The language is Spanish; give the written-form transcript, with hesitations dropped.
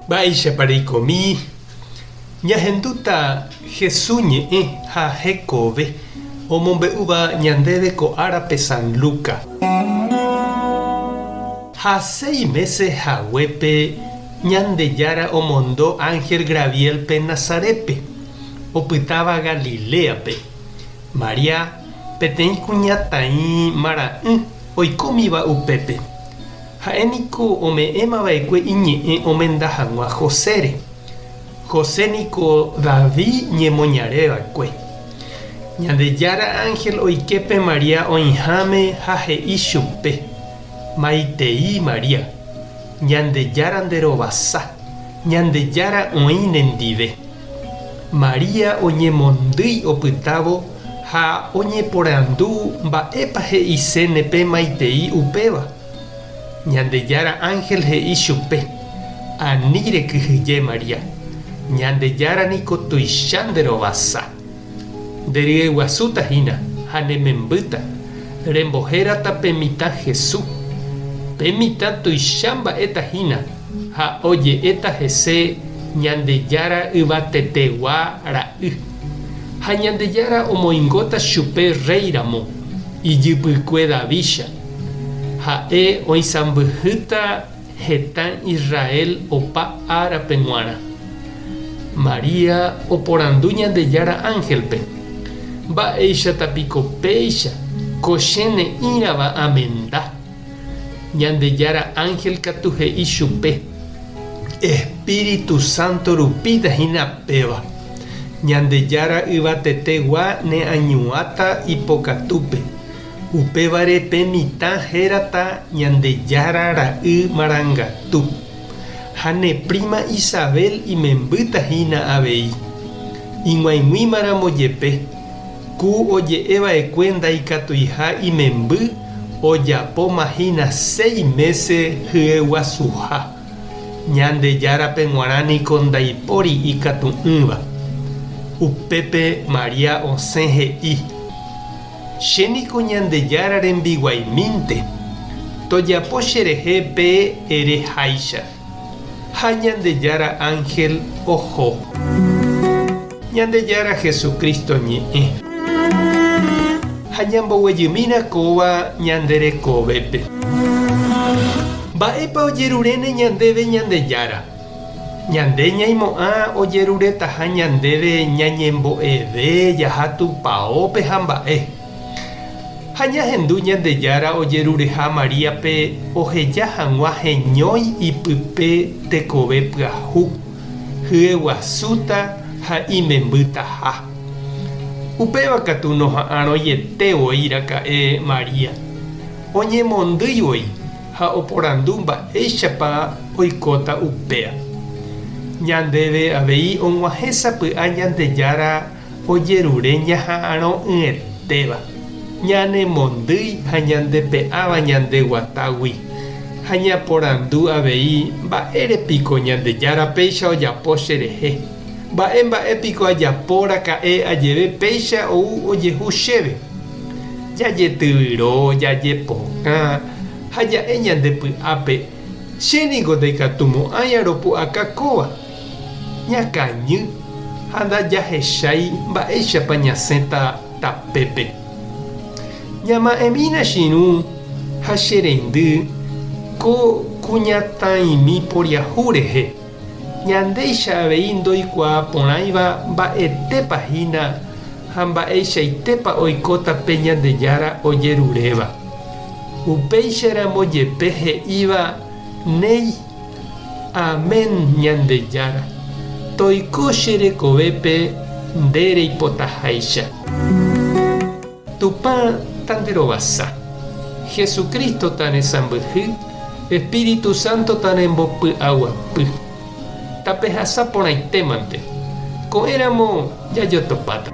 Baixa pareikomi ñahenduta Jesús ñe'ẽ ha hekove omombe'úva ñandéve ko árape San Luca. Ha 6 meses haguépe Ñandejára omondo Ángel Gabrielpe Nazarepe opytáva Galileape. Maria peteĩ kuñataĩ mara'ỹ oikómiva upépe. Ha'éniko ome'ẽmava'ekue iñe'ẽ omenda hag̃ua Josére. Joséniko David ñemoñareva'ekue. Ñandejára Ángel oikepe Maria oĩháme ha he'i chupe: maitei Maria, Ñandejára nderovasa, Ñandejára oĩ nendive. Maria oñemondýi opytávo ha oñeporandu mba'épa he'ise pe maitei upéva. Ñandejára Ángel he'i chupe: ani rekyhyje Maria, Ñandejára niko tuicha nderovasa. Nderyeguasútahína ha nemembýta rembohérata pe mitã Jesús. Pe mitã tuicha mba'étahína ha oje'éta hese Ñandejára yvatetegua ra'y. Ha Ñandejára omoingóta chupe réiramo ijypykue Davícha. Ha'e oisãmbyhýta heta Israel opa árape g̃uarã. Maria oporandu Ñandejára Ángelpe: mba'éichatapiko péicha ko chene'írava amenda. Ñandejára Ángel katu he'i chupe: Espíritu Santo rupítahína péva. Ñandejára yvatetegua neañuãta ipokatúpe. Upévare pe mitã hérata Ñandejára ra'y marangatu. Ha ne prima Isabel imembýtahína avei. Ig̃uaig̃uímaramo jepe ku oje'eva'ekue ndaikatuiha imemby ojapómahína 6 meses hyeguasuha. Ñandejárape g̃uarã niko ndaipóri ikatu'ỹva. Upépe Maria osẽ he'i: chéniko Ñandejára rembiguaimínte, tojapo cherehe pe ereháicha. Ha Ñandejára Ángel oho. Ñandejára Jesucristo ñe'ẽ ha ñamboguejymírakóva ñanderekovépe. Mba'épa ojeruréne ñandéve Ñandejára. Ñande ñaimo'ã ojeruretaha ñandéve ñañembo'eve jaha tupãópe ha mba'e. Ha ñahendu Ñandejára ojerureha Maríape oheja hag̃ua heñói ipype tekove pyahu, hyeguasúta ha imembýtaha. Upéva katu noha'ãrõjetevoi iraka'e Maria. Oñemondýivoi ha oporandu mba'éichapa oikóta upéva. Ñandéve avei og̃uahẽsapy'a Ñandejára ojerure ñaha'ãrõ'ỹetéva. Ñanemondýi ha ñandepe'ãva ñandeguatágui. Ha ñaporandu avei mba'érepiko Ñandejára péicha ojapo cherehe. Mba'épiko ajaporaka'e ajeve péicha ou ojehu chéve. Jajetyvyrõ, jajepokã ha ja'e ñandepy'ápe: chéniko ndaikatumo'ãi aropu'akakóva. Ñakañy ha ndajahechái mba'éichapa ñasẽta tapépe. Ñama'ẽmína chiru ha cherendy ko kuñataĩmi poriahu rehe. Ñandéicha avei ndoikuaa porãiva mba'etépahína ha mba'eichaitépa oikóta pe Ñandejára ojeruréva. Upéicharamo jepe he'íva: néi, amén Ñandejára, toiko cherekovépe ndereipotaháicha. Tupã tanderovasa, Jesucristo tanesãmbyhy, Espíritu Santo tanembopy'aguapy. Tapehasa porãitémante. Ko'ẽramo jajotopáta.